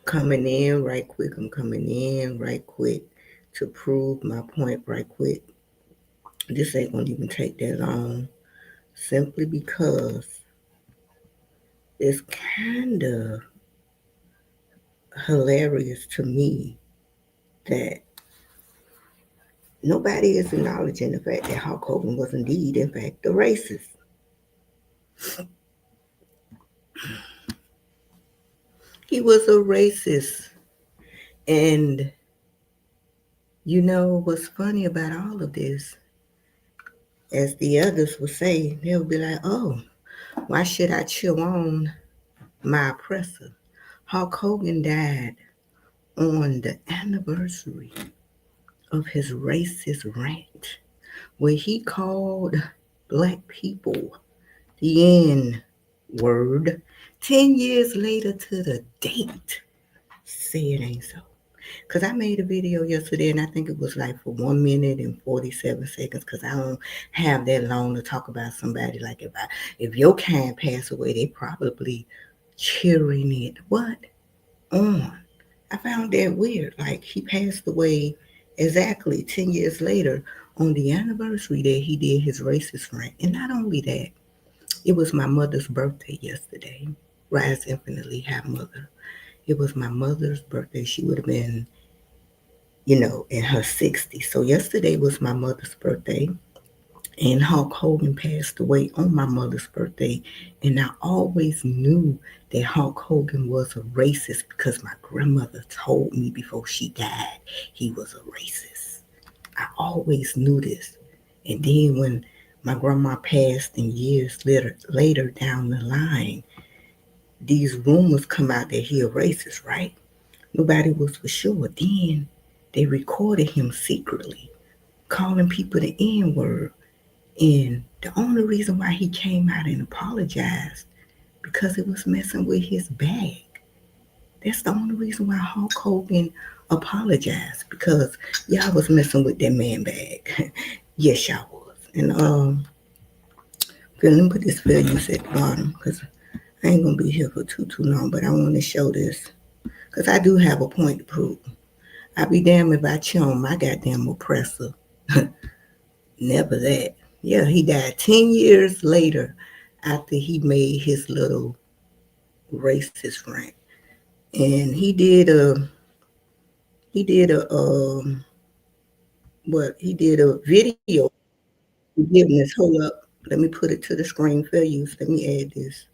coming in right quick. I'm coming in right quick to prove my point right quick. This ain't gonna even take that long. Simply because it's kind of hilarious to me that nobody is acknowledging the fact that Hulk Hogan was indeed, in fact, a racist. He was a racist. And you know what's funny about all of this? As the others would say, they'll be like, oh, why should I cheer on my oppressor? Hulk Hogan died on the anniversary of his racist rant, where he called black people the N word 10 years later to the date. Say it ain't so. Because I made a video yesterday and I think it was like for 1 minute and 47 seconds because I don't have that long to talk about somebody. Like if your kind passed away, they probably cheering it. What? On. I found that weird. Like he passed away exactly 10 years later on the anniversary that he did his racist rant. And not only that, it was my mother's birthday yesterday. Rise infinitely high mother. It was my mother's birthday. She would have been, in her 60s. So yesterday was my mother's birthday. And Hulk Hogan passed away on my mother's birthday. And I always knew that Hulk Hogan was a racist because my grandmother told me before she died he was a racist. I always knew this. And then when my grandma passed and years later down the line, these rumors come out that he a racist, right? Nobody was for sure. Then they recorded him secretly, calling people the N word. And the only reason why he came out and apologized because it was messing with his bag. That's the only reason why Hulk Hogan apologized because y'all was messing with that man bag. Yes, y'all was. And let me put this fair use at the bottom because I ain't gonna be here for too long. But I want to show this because I do have a point to prove. I be damned if I cheer on my goddamn oppressor. Never that. Yeah, he died 10 years later after he made his little racist rant. And he did a video forgiveness. Hold up. Let me put it to the screen for use. Let me add this.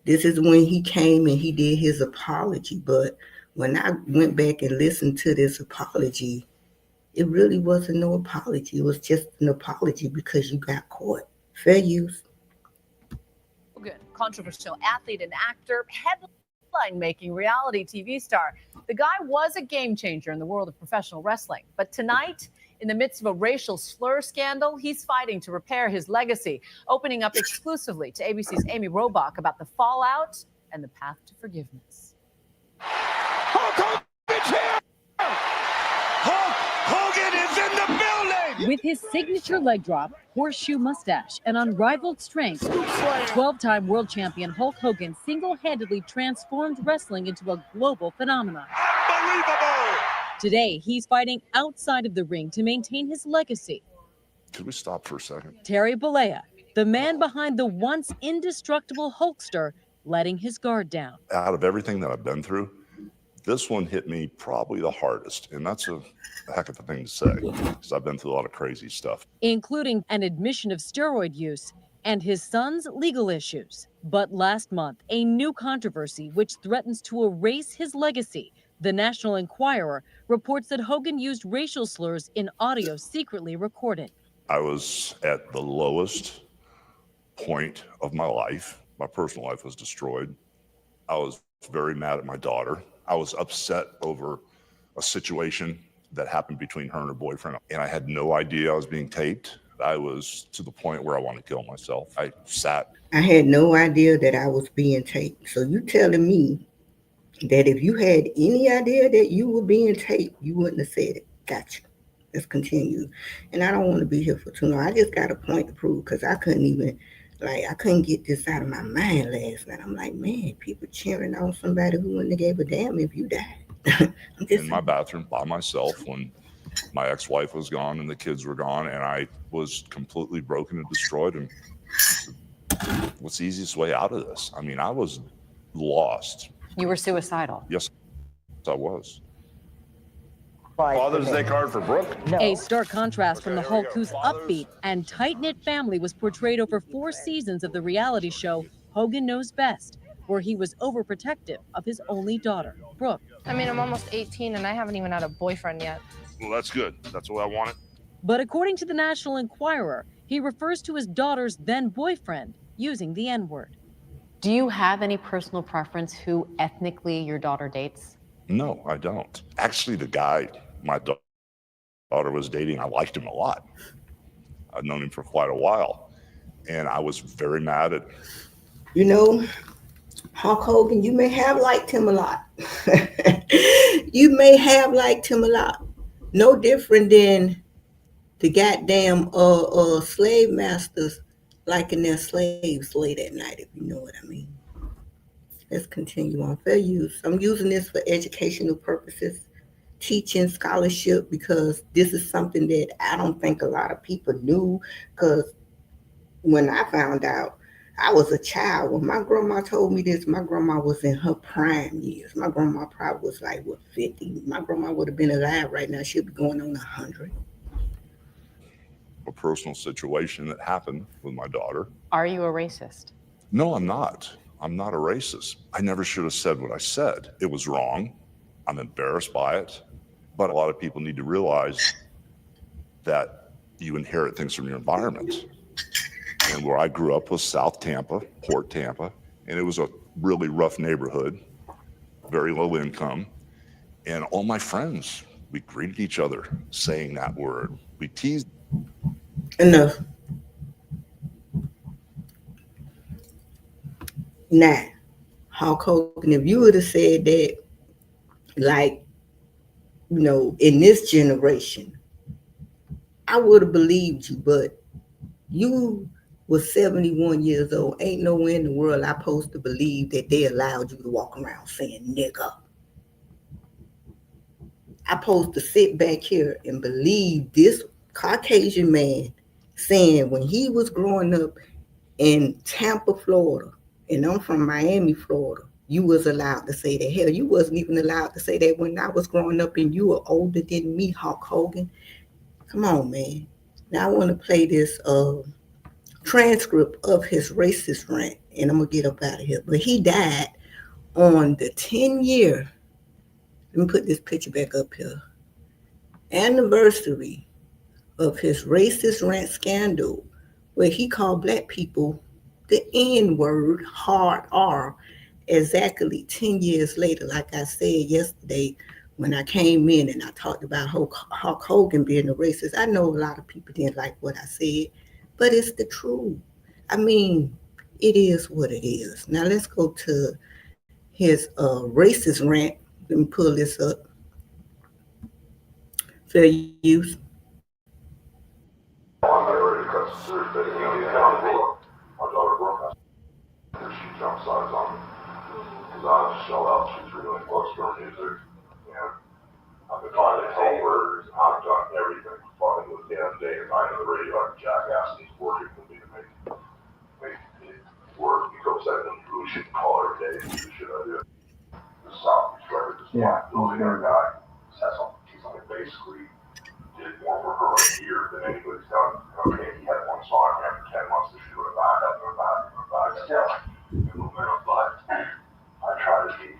This is when he came and he did his apology. But when I went back and listened to this apology, it really wasn't no apology. It was just an apology because you got caught. Fair use. Hogan, controversial athlete and actor, headline-making reality TV star. The guy was a game changer in the world of professional wrestling. But tonight, in the midst of a racial slur scandal, he's fighting to repair his legacy, opening up exclusively to ABC's Amy Robach about the fallout and the path to forgiveness. Hulk Hogan's here! Hulk Hogan is in the building! With his signature leg drop, horseshoe mustache, and unrivaled strength, 12-time world champion Hulk Hogan single-handedly transformed wrestling into a global phenomenon. Unbelievable! Today, he's fighting outside of the ring to maintain his legacy. Could we stop for a second? Terry Bollea, the man behind the once indestructible Hulkster, letting his guard down. Out of everything that I've been through, this one hit me probably the hardest. And that's a heck of a thing to say because I've been through a lot of crazy stuff. Including an admission of steroid use and his son's legal issues. But last month, a new controversy which threatens to erase his legacy. The National Enquirer reports that Hogan used racial slurs in audio secretly recorded. I was at the lowest point of my life. My personal life was destroyed. I was very mad at my daughter. I was upset over a situation that happened between her and her boyfriend. And I had no idea I was being taped. I was to the point where I wanted to kill myself. I had no idea that I was being taped. So you telling me that if you had any idea that you were being taped, you wouldn't have said it. Gotcha. Let's continue. And I don't want to be here for too long. I just got a point to prove because I couldn't even Like, I couldn't get this out of my mind last night. I'm like, man, people cheering on somebody who wouldn't have gave a damn if you died. I'm just in my bathroom by myself when my ex-wife was gone and the kids were gone, and I was completely broken and destroyed. And what's the easiest way out of this? I mean, I was lost. You were suicidal. Yes, I was. Father's Day card for Brooke? A stark contrast from the Hulk, whose upbeat and tight-knit family was portrayed over 4 seasons of the reality show Hogan Knows Best, where he was overprotective of his only daughter, Brooke. I mean, I'm almost 18 and I haven't even had a boyfriend yet. Well, that's good. That's what I wanted. But according to the National Enquirer, he refers to his daughter's then boyfriend using the N-word. Do you have any personal preference who ethnically your daughter dates? No, I don't. Actually, the guy my daughter was dating, I liked him a lot. I've known him for quite a while, and I was very mad at. You know, Hulk Hogan, you may have liked him a lot. You may have liked him a lot. No different than the goddamn slave masters liking their slaves late at night, if you know what I mean. Let's continue on. Fair use. I'm using this for educational purposes, teaching, scholarship, because this is something that I don't think a lot of people knew. Because when I found out, I was a child. When my grandma told me this, my grandma was in her prime years. My grandma probably was like, 50? My grandma would have been alive right now. She'd be going on 100. A personal situation that happened with my daughter. Are you a racist? No, I'm not. I'm not a racist. I never should have said what I said. It was wrong. I'm embarrassed by it. But a lot of people need to realize that you inherit things from your environment. And where I grew up was South Tampa, Port Tampa, and it was a really rough neighborhood, very low income. And all my friends, we greeted each other saying that word. We teased. Enough. Now, Hulk Hogan, if you would have said that, like, you know, in this generation, I would have believed you, but you was 71 years old. Ain't nowhere in the world I supposed to believe that they allowed you to walk around saying nigga. I supposed to sit back here and believe this Caucasian man saying when he was growing up in Tampa, Florida, and I'm from Miami, Florida, you was allowed to say that. Hell, you wasn't even allowed to say that when I was growing up, and you were older than me, Hulk Hogan. Come on, man. Now I want to play this transcript of his racist rant, and I'm going to get up out of here. But he died on the 10-year, let me put this picture back up here, anniversary of his racist rant scandal, where he called black people the N-word, hard R, exactly 10 years later. Like I said yesterday when I came in and I talked about Hulk Hogan being a racist, I know a lot of people didn't like what I said, but it's the truth. I mean, it is what it is. Now let's go to his racist rant. Let me pull this up. Fair use. She jump sides on me because I just shell out. She's really close to her music, and I've been trying to tell her I've done everything fucking with damn day and night on the radio. I'm jackass, and he's working with me to make it work. He goes out and really should call her every day and do the shit I do. This Southeast record, this black billionaire guy, has something. He's like basically did more for her a year than anybody's done. Okay, he had one song after 10 months to shoot it back up and back and back. Still, but I try to be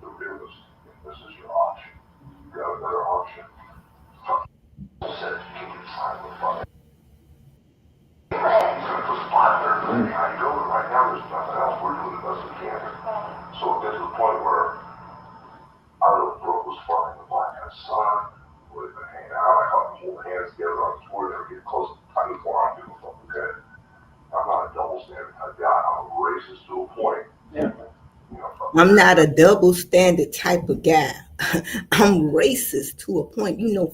the realist. If this is your option, you got another option. Said, can you try to fuck? He's gonna put spot there. I go, and right now there's nothing else. We're doing the best we can. So it gets to the point where I really Brooke was fucking the black guy's son. We've been hanging out. I caught them holding hands together on the tour. They were getting close. I knew before I'm doing fucking good. I'm not a double standard type guy. I'm a racist to a point. Yeah. You know, I'm not a double standard type of guy. I'm racist to a point. You know,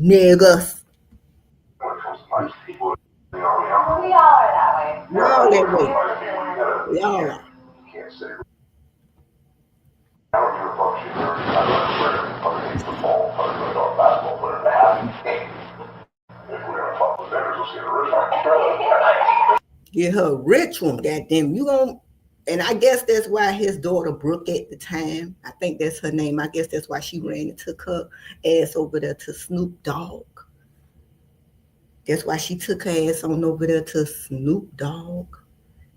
niggas. When it comes to nice people, you know, We all are that way. No, all that way. We all are. You can't say. I don't give a fuck. She's there. I'm not sure. Fucking football. I'm going to basketball player. The happy game. If we're gonna fuck with vendors, we'll see the rich one. Get her a rich one, goddamn. You gon' and I guess that's why his daughter Brooke at the time, I think that's her name. I guess that's why she ran and took her ass over there to Snoop Dogg. That's why she took her ass on over there to Snoop Dogg.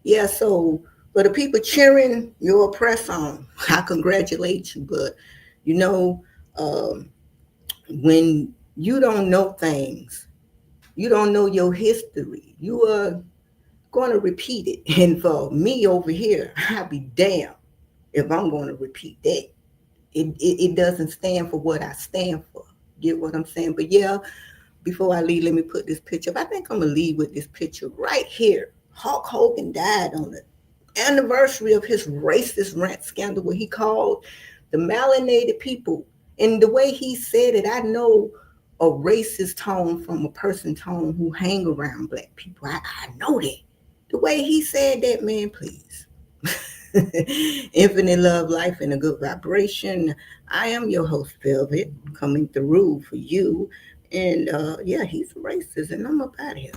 Yeah, so for the people cheering your press on, I congratulate you. But you know, when you don't know things, you don't know your history, you are going to repeat it. And for me over here, I'll be damned if I'm going to repeat that. It doesn't stand for what I stand for. Get what I'm saying? But yeah, before I leave, let me put this picture up. I think I'm going to leave with this picture right here. Hulk Hogan died on the anniversary of his racist rant scandal where he called the melanated people. And the way he said it, I know a racist tone from a person tone who hang around black people. I know that. The way he said that, man, please. Infinite love, life, and a good vibration. I am your host, Velvet, coming through for you. And yeah, he's a racist, and I'm up out of here.